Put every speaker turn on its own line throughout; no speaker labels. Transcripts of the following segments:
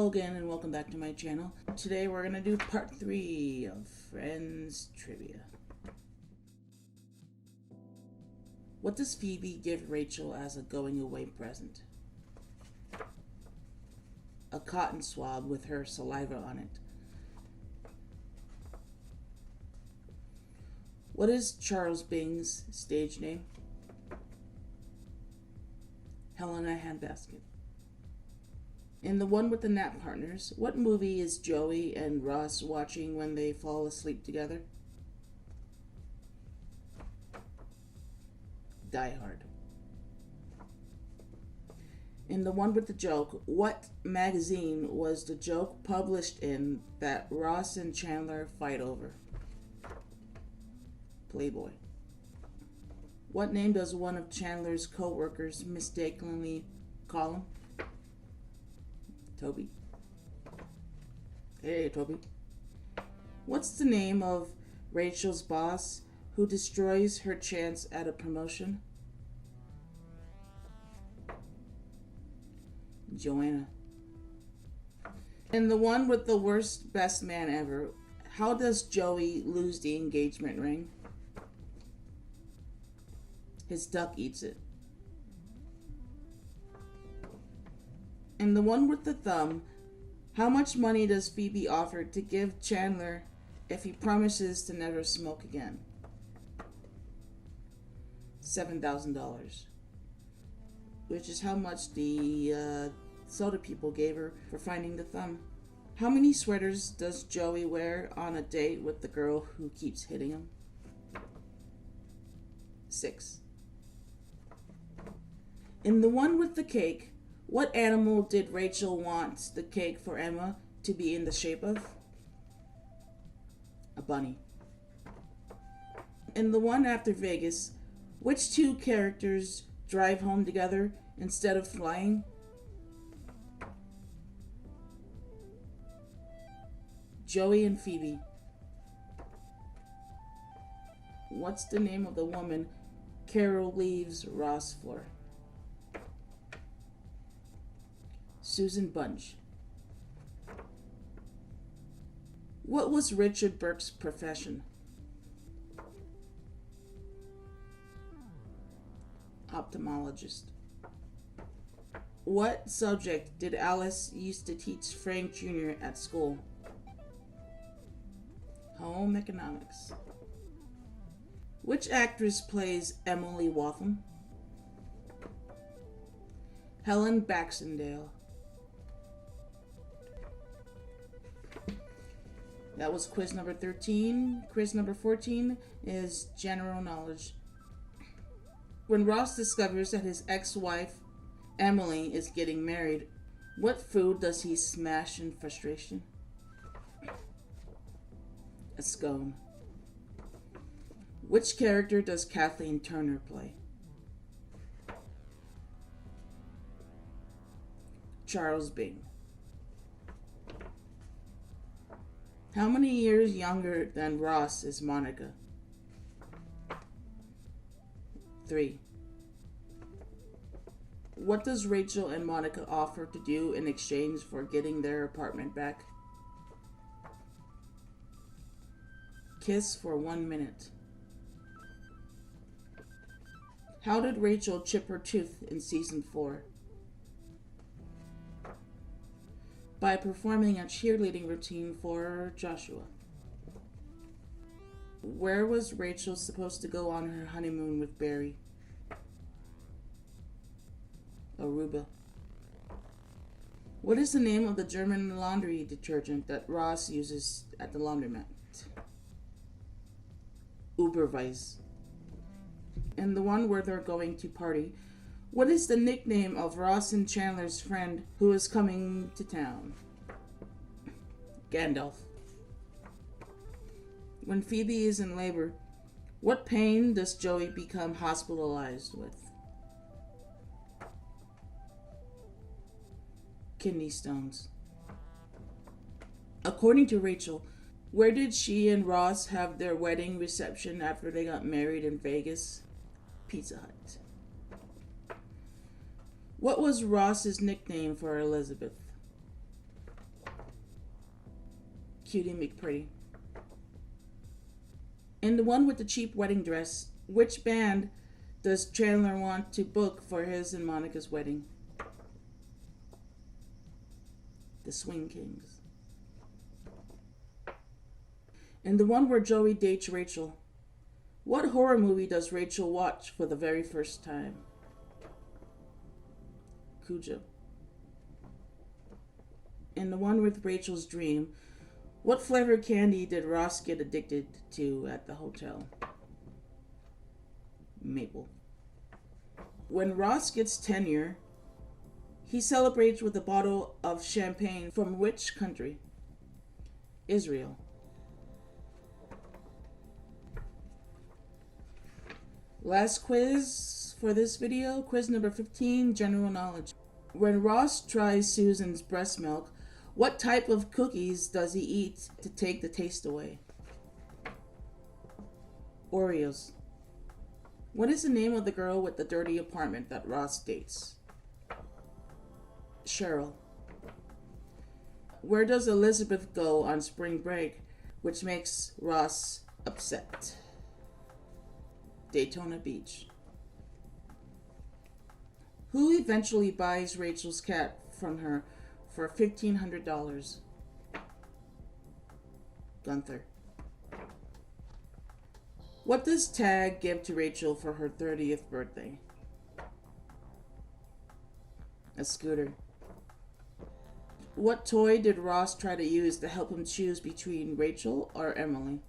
again and welcome back to my channel. Today we're going to do part 3 of Friends Trivia. What does Phoebe give Rachel as a going away present? A cotton swab with her saliva on it. What is Charles Bing's stage name? Helena Handbasket. In the one with the nap partners, what movie is Joey and Ross watching when they fall asleep together? Die Hard. In the one with the joke, what magazine was the joke published in that Ross and Chandler fight over? Playboy. What name does one of Chandler's co-workers mistakenly call him? Toby. Hey, Toby. What's the name of Rachel's boss who destroys her chance at a promotion? Joanna. And the one with the worst best man ever, how does Joey lose the engagement ring? His duck eats it. And the one with the thumb, how much money does Phoebe offer to give Chandler if he promises to never smoke again? $7,000. Which is how much the soda people gave her for finding the thumb. How many sweaters does Joey wear on a date with the girl who keeps hitting him? 6. In the one with the cake, what animal did Rachel want the cake for Emma to be in the shape of? A bunny. In the one after Vegas, which two characters drive home together instead of flying? Joey and Phoebe. What's the name of the woman Carol leaves Ross for? Susan Bunch. What was Richard Burke's profession? Ophthalmologist. What subject did Alice used to teach Frank Jr. at school? Home economics. Which actress plays Emily Waltham? Helen Baxendale. That was quiz number 13. Quiz number 14 is general knowledge. When Ross discovers that his ex-wife, Emily, is getting married, what food does he smash in frustration? A scone. Which character does Kathleen Turner play? Charles Bing. How many years younger than Ross is Monica? 3. What does Rachel and Monica offer to do in exchange for getting their apartment back? Kiss for 1 minute. How did Rachel chip her tooth in season 4? By performing a cheerleading routine for Joshua. Where was Rachel supposed to go on her honeymoon with Barry? Aruba. What is the name of the German laundry detergent that Ross uses at the laundromat? Uberweiss. And the one where they're going to party, what is the nickname of Ross and Chandler's friend who is coming to town? Gandalf. When Phoebe is in labor, what pain does Joey become hospitalized with? Kidney stones. According to Rachel, where did she and Ross have their wedding reception after they got married in Vegas? Pizza Hut. What was Ross's nickname for Elizabeth? Cutie McPretty. In the one with the cheap wedding dress, which band does Chandler want to book for his and Monica's wedding? The Swing Kings. In the one where Joey dates Rachel, what horror movie does Rachel watch for the very first time? Cujo. In the one with Rachel's dream, what flavored candy did Ross get addicted to at the hotel? Maple. When Ross gets tenure, he celebrates with a bottle of champagne from which country? Israel. Last quiz for this video, quiz number 15, general knowledge. When Ross tries Susan's breast milk, what type of cookies does he eat to take the taste away? Oreos. What is the name of the girl with the dirty apartment that Ross dates? Cheryl. Where does Elizabeth go on spring break, which makes Ross upset? Daytona Beach. Who eventually buys Rachel's cat from her for $1,500? Gunther. What does Tag give to Rachel for her 30th birthday? A scooter. What toy did Ross try to use to help him choose between Rachel or Emily?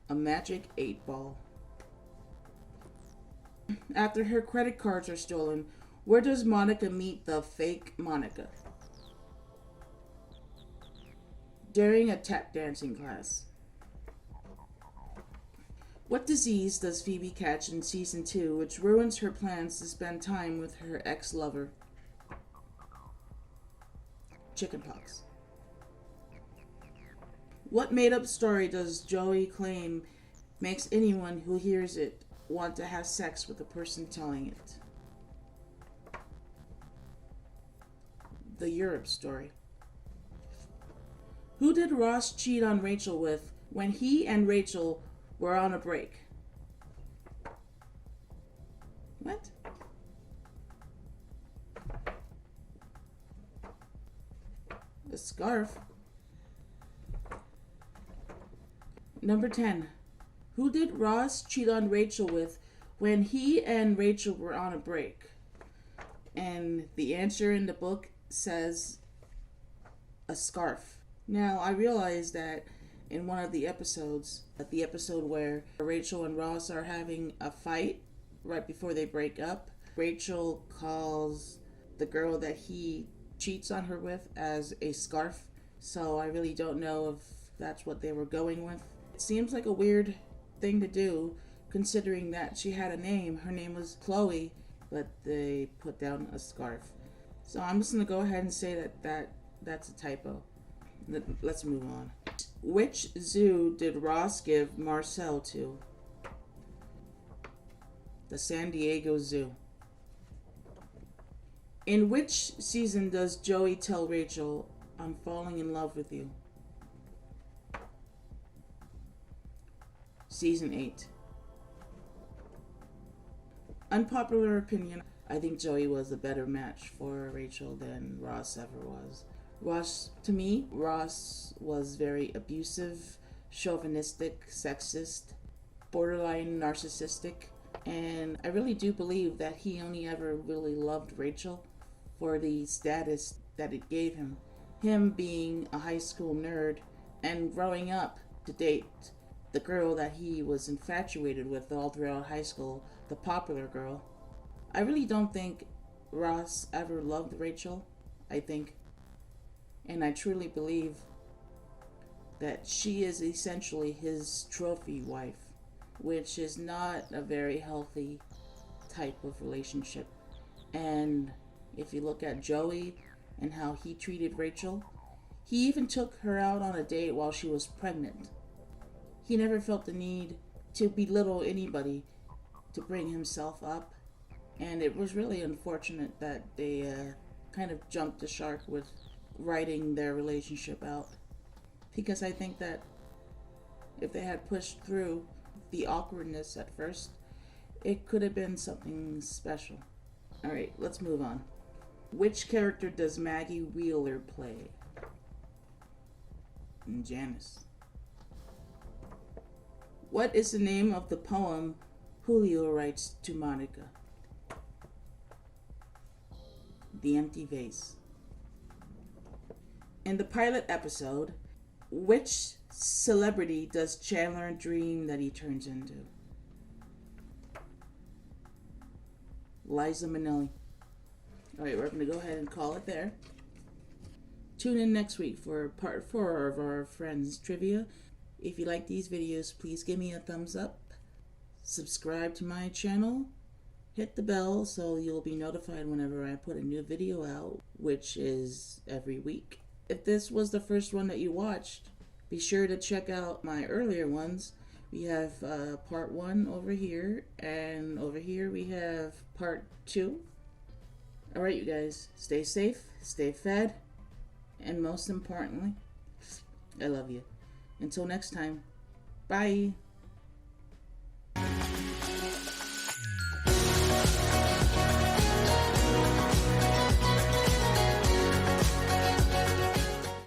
A magic 8-ball. After her credit cards are stolen, where does Monica meet the fake Monica? During a tap dancing class. What disease does Phoebe catch in season 2 which ruins her plans to spend time with her ex-lover? Chickenpox. What made-up story does Joey claim makes anyone who hears it want to have sex with the person telling it? The Europe story. Who did Ross cheat on Rachel with when he and Rachel were on a break? What? A scarf. Number 10. Who did Ross cheat on Rachel with when he and Rachel were on a break? And the answer in the book says a scarf. Now, I realize that in one of the episodes, at the episode where Rachel and Ross are having a fight right before they break up, Rachel calls the girl that he cheats on her with as a scarf. So I really don't know if that's what they were going with. It seems like a weird thing to do, considering that she had a name. Her name was Chloe, but they put down a scarf. So I'm just going to go ahead and say that's a typo. Let's move on. Which zoo did Ross give Marcel to? The San Diego Zoo. In which season does Joey tell Rachel, "I'm falling in love with you"? Season 8. Unpopular opinion. I think Joey was a better match for Rachel than Ross ever was. To me, Ross was very abusive, chauvinistic, sexist, borderline narcissistic, and I really do believe that he only ever really loved Rachel for the status that it gave him. Him being a high school nerd and growing up to date the girl that he was infatuated with all throughout high school, the popular girl. I really don't think Ross ever loved Rachel. I think, and I truly believe, that she is essentially his trophy wife, which is not a very healthy type of relationship. And if you look at Joey and how he treated Rachel, he even took her out on a date while she was pregnant. He never felt the need to belittle anybody, to bring himself up. And it was really unfortunate that they kind of jumped the shark with writing their relationship out. Because I think that if they had pushed through the awkwardness at first, it could have been something special. Alright, let's move on. Which character does Maggie Wheeler play? Janice. What is the name of the poem Julio writes to Monica? The Empty Vase. In the pilot episode, which celebrity does Chandler dream that he turns into? Liza Minnelli. Alright, we're going to go ahead and call it there. Tune in next week for part 4 of our Friends Trivia. If you like these videos, please give me a thumbs up. Subscribe to my channel. Hit the bell so you'll be notified whenever I put a new video out, which is every week. If this was the first one that you watched, be sure to check out my earlier ones. We have part 1 over here, and over here we have part 2. Alright, you guys, stay safe, stay fed, and most importantly, I love you. Until next time, bye.